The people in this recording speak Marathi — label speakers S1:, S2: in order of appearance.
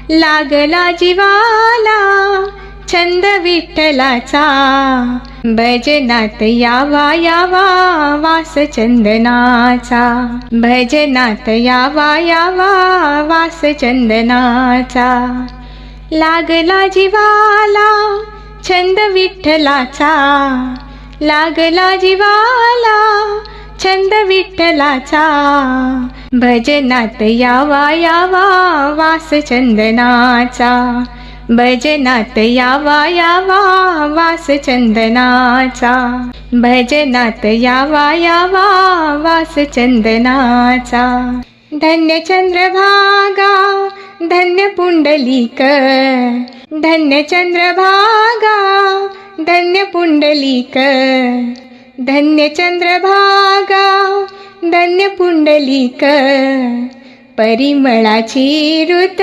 S1: लागला जीवाला छंद विठ्ठलाचा, भजनात यावा यावा वास चंदनाचा, भजनात यावा यावा वास चंदनाचा. लागला जीवाला छंद विठ्ठलाचा, लागला जीवाला छंद विठ्ठलाचा, भजनात यावा यावा वास चंदनाचा, भजनात यावा यावा वास चंदनाचा, भजनात यावा यावा वास चंदनाचा. धन्य चंद्रभागा धन्य पुंडलिक, धन्य चंद्रभागा धन्य पुंडलिक, धन्य चंद्रभागा धन्य पुंडलिक, परिमळाची ऋत